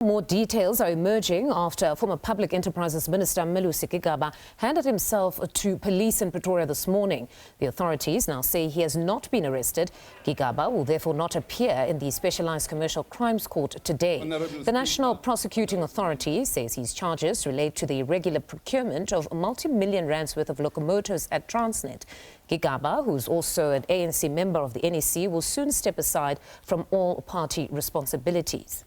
More details are emerging after former Public Enterprises Minister Malusi Gigaba handed himself to police in Pretoria this morning. The authorities now say he has not been arrested. Gigaba will therefore not appear in the Specialised Commercial Crimes Court today. The National Prosecuting Authority says his charges relate to the irregular procurement of multi-million rands worth of locomotives at Transnet. Gigaba, who's also an ANC member of the NEC, will soon step aside from all party responsibilities.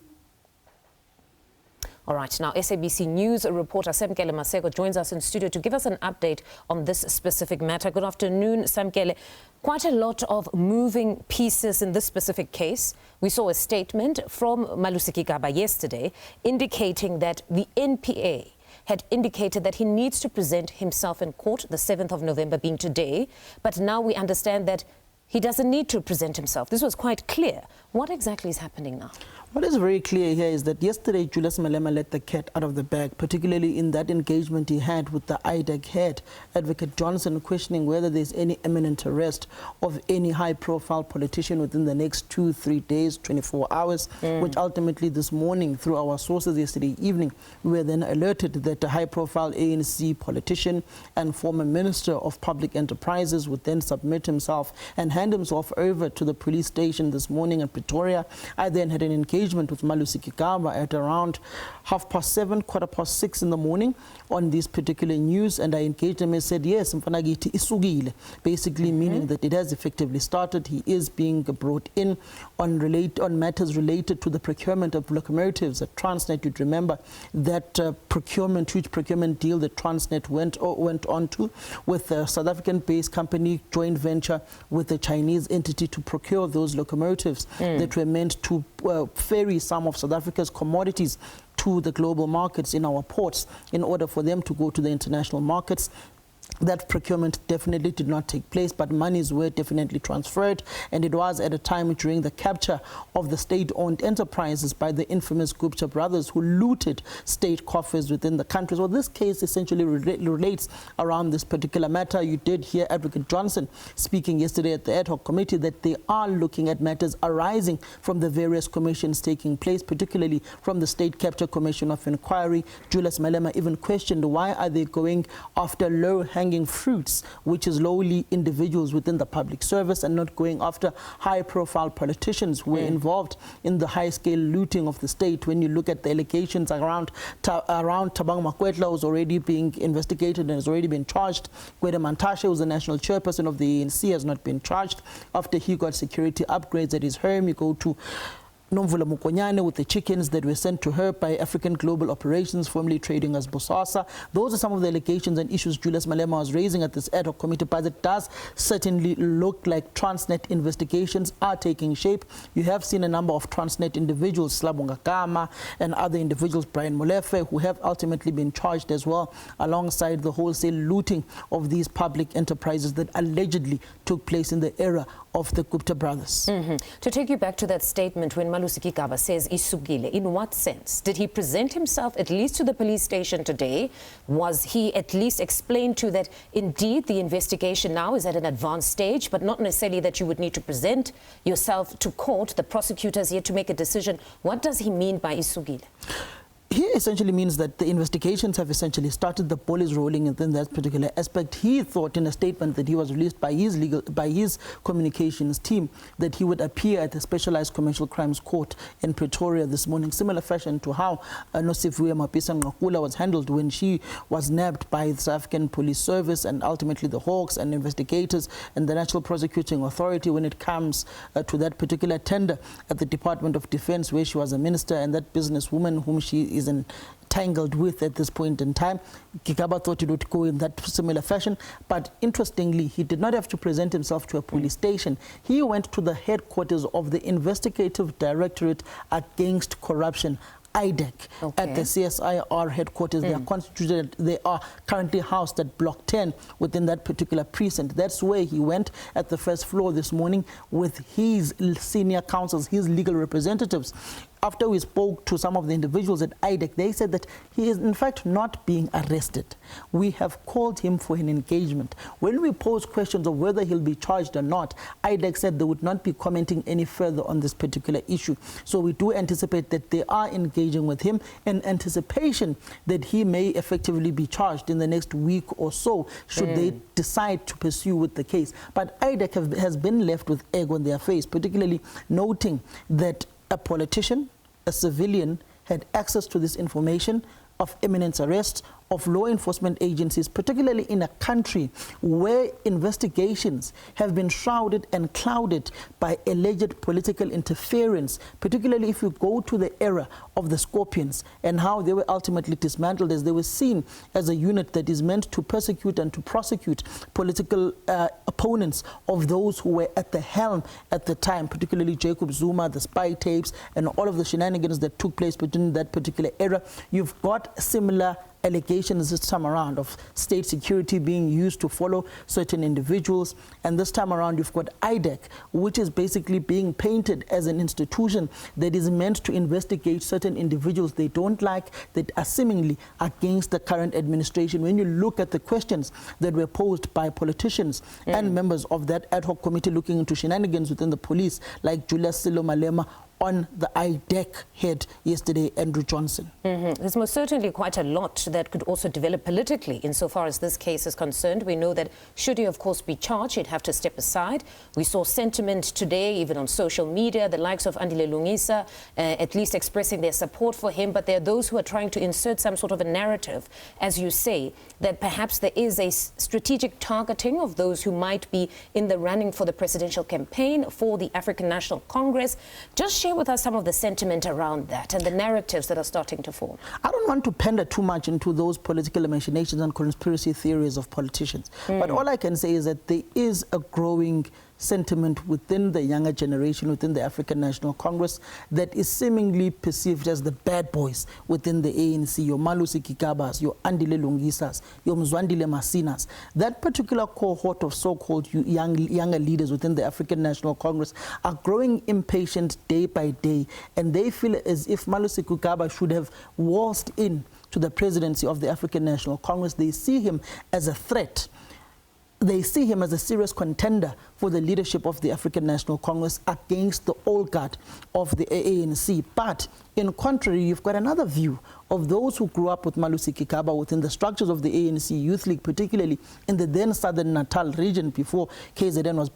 All right, now SABC News reporter Samkele Maseko joins us in studio to give us an update on this specific matter. Good afternoon, Samkele. Quite a lot of moving pieces in this specific case. We saw a statement from Malusi Gigaba yesterday indicating that the NPA had indicated that he needs to present himself in court, the 7th of November being today, but now we understand that he doesn't need to present himself. This was quite clear. What exactly is happening now? What is very clear here is that yesterday Julius Malema let the cat out of the bag, particularly in that engagement he had with the IDEC head, Advocate Johnson, questioning whether there's any imminent arrest of any high-profile politician within the next 2-3 days, 24 hours, which ultimately this morning, through our sources yesterday evening, we were then alerted that a high-profile ANC politician and former Minister of Public Enterprises would then submit himself and hand himself over to the police station this morning in Pretoria. I then had an engagement with Malusi Gigaba at around 7:30, 6:15 in the morning on this particular news, and I engaged him and said, yes, mfanagiti isugile, basically meaning that it has effectively started. He is being brought in on matters related to the procurement of locomotives at Transnet. You'd remember that huge procurement deal that Transnet went on to with a South African-based company, joint venture with the Chinese entity to procure those locomotives that were meant to ferry some of South Africa's commodities to the global markets in our ports in order for them to go to the international markets. That procurement definitely did not take place, but monies were definitely transferred, and it was at a time during the capture of the state-owned enterprises by the infamous Gupta brothers who looted state coffers within the country. So this case essentially relates around this particular matter. You did hear Advocate Johnson speaking yesterday at the ad hoc committee that they are looking at matters arising from the various commissions taking place, particularly from the State Capture Commission of Inquiry. Julius Malema even questioned why are they going after low-hanging fruits, which is lowly individuals within the public service, and not going after high-profile politicians who were involved in the high-scale looting of the state. When you look at the allegations around Thabang Makwetla, who's already being investigated and has already been charged. Gwede Mantashe, who's the national chairperson of the ANC, has not been charged. After he got security upgrades at his home, you go to Nomvula Mukonyane with the chickens that were sent to her by African Global Operations, formerly trading as Bosasa. Those are some of the allegations and issues Julius Malema was raising at this ad hoc committee, but it does certainly look like Transnet investigations are taking shape. You have seen a number of Transnet individuals, Slabunga Kama and other individuals, Brian Molefe, who have ultimately been charged as well, alongside the wholesale looting of these public enterprises that allegedly took place in the era of the Gupta brothers. To take you back to that statement when Malusi Gigaba says isugile, in what sense? Did he present himself at least to the police station today? Was he at least explained to that indeed the investigation now is at an advanced stage, but not necessarily that you would need to present yourself to court? The prosecutors yet to make a decision. What does he mean by isugile? He essentially means that the investigations have essentially started. The ball is rolling within that particular aspect. He thought in a statement that he was released by his communications team that he would appear at the Specialised Commercial Crimes Court in Pretoria this morning, similar fashion to how Nosifuwe Mapisa Ngakula was handled when she was nabbed by the South African Police Service and ultimately the Hawks and investigators and the National Prosecuting Authority when it comes to that particular tender at the Department of Defence, where she was a minister, and that businesswoman whom she is entangled with at this point in time. Gigaba thought it would go in that similar fashion, but interestingly, he did not have to present himself to a police station. He went to the headquarters of the Investigative Directorate Against Corruption, IDEC, at the CSIR headquarters. They are constituted, they are currently housed at Block 10 within that particular precinct. That's where he went at the first floor this morning with his senior counsels, his legal representatives, after we spoke to some of the individuals at IDEC, they said that he is in fact not being arrested. We have called him for an engagement. When we posed questions of whether he'll be charged or not, IDEC said they would not be commenting any further on this particular issue. So we do anticipate that they are engaging with him in anticipation that he may effectively be charged in the next week or so, should they decide to pursue with the case. But IDEC has been left with egg on their face, particularly noting that a politician, a civilian, had access to this information of imminent arrest of law enforcement agencies, particularly in a country where investigations have been shrouded and clouded by alleged political interference, particularly if you go to the era of the Scorpions and how they were ultimately dismantled, as they were seen as a unit that is meant to persecute and to prosecute political opponents of those who were at the helm at the time, particularly Jacob Zuma, the spy tapes, and all of the shenanigans that took place between that particular era. You've got similar allegations this time around of state security being used to follow certain individuals, and this time around you've got IDEC, which is basically being painted as an institution that is meant to investigate certain individuals they don't like, that are seemingly against the current administration. When you look at the questions that were posed by politicians and members of that ad hoc committee looking into shenanigans within the police, like Julius Silo Malema, on the IDEC head yesterday, Andrew Johnson. There's most certainly quite a lot that could also develop politically insofar as this case is concerned. We know that should he, of course, be charged, he'd have to step aside. We saw sentiment today, even on social media, the likes of Andile Lungisa at least expressing their support for him, but there are those who are trying to insert some sort of a narrative, as you say, that perhaps there is a strategic targeting of those who might be in the running for the presidential campaign for the African National Congress. Just share with us some of the sentiment around that and the narratives that are starting to form. I don't want to pander too much into those political machinations and conspiracy theories of politicians, but all I can say is that there is a growing sentiment within the younger generation, within the African National Congress, that is seemingly perceived as the bad boys within the ANC, your Malusi Gigabas, your Andile Lungisas, your Mzwandile Masinas. That particular cohort of so-called younger leaders within the African National Congress are growing impatient day by day, and they feel as if Malusi Gigaba should have waltzed in to the presidency of the African National Congress. They see him as a threat. They see him as a serious contender for the leadership of the African National Congress against the old guard of the ANC. But in contrary, you've got another view of those who grew up with Malusi Gigaba within the structures of the ANC Youth League, particularly in the then Southern Natal region before KZN was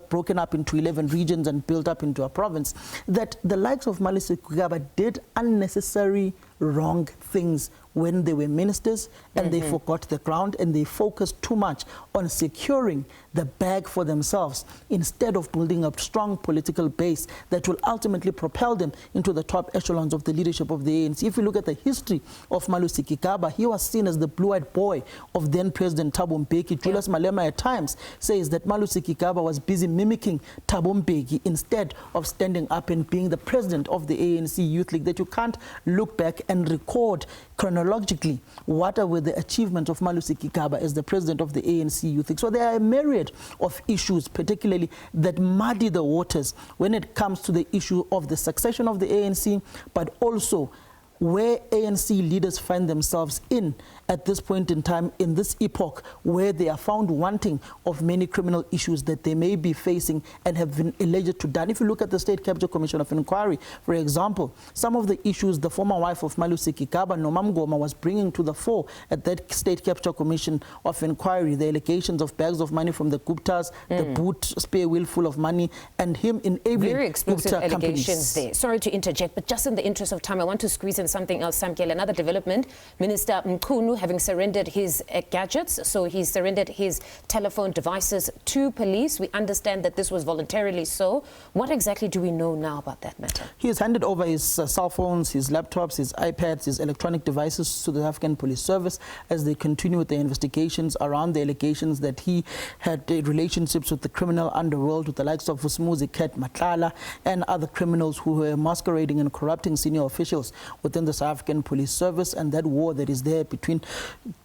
broken up into 11 regions and built up into a province, that the likes of Malusi Gigaba did unnecessary wrong things when they were ministers, and they forgot the ground, and they focused too much on securing the bag for themselves instead of building a strong political base that will ultimately propel them into the top echelons of the leadership of the ANC. If you look at the history of Malusi Gigaba, he was seen as the blue-eyed boy of then President Thabo Mbeki. Julius Malema at times says that Malusi Gigaba was busy mimicking Thabo Mbeki instead of standing up and being the president of the ANC Youth League, that you can't look back and record chronologically what were the achievements of Malusi Gigaba as the president of the ANC Youth League. So there are a myriad of issues, particularly that muddy the waters when it comes to the issue of the succession of the ANC, but also where ANC leaders find themselves in at this point in time, in this epoch, where they are found wanting of many criminal issues that they may be facing and have been alleged to done. If you look at the State Capture Commission of Inquiry, for example, some of the issues the former wife of Malusi Gigaba, Nomam Goma, was bringing to the fore at that State Capture Commission of Inquiry, the allegations of bags of money from the Guptas, the boot spare wheel full of money, and him enabling very explosive Gupta allegations companies. there. Sorry to interject, but just in the interest of time, I want to squeeze in something else, Samkele. Another development, Minister Mkhunu having surrendered his gadgets, so he surrendered his telephone devices to police. We understand that this was voluntarily so. What exactly do we know now about that matter? He has handed over his cell phones, his laptops, his iPads, his electronic devices to the African Police Service as they continue with their investigations around the allegations that he had relationships with the criminal underworld, with the likes of Usmuzi Ket Matlala and other criminals who were masquerading and corrupting senior officials within the South African Police Service, and that war that is there between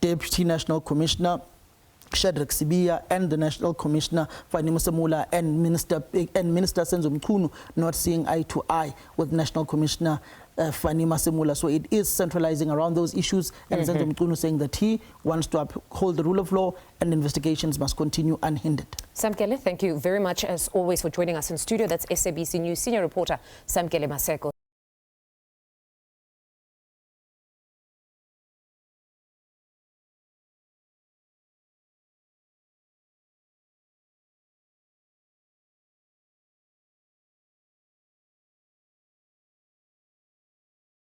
Deputy National Commissioner Shadrack Sibia and the National Commissioner Fani Musamula and Minister Senzo Mkhunu not seeing eye to eye with National Commissioner Fani Masemula. So it is centralizing around those issues, and Senzo Mchunu saying that he wants to uphold the rule of law and investigations must continue unhindered. Samkele, thank you very much as always for joining us in studio. That's SABC News senior reporter Samkele Maseko.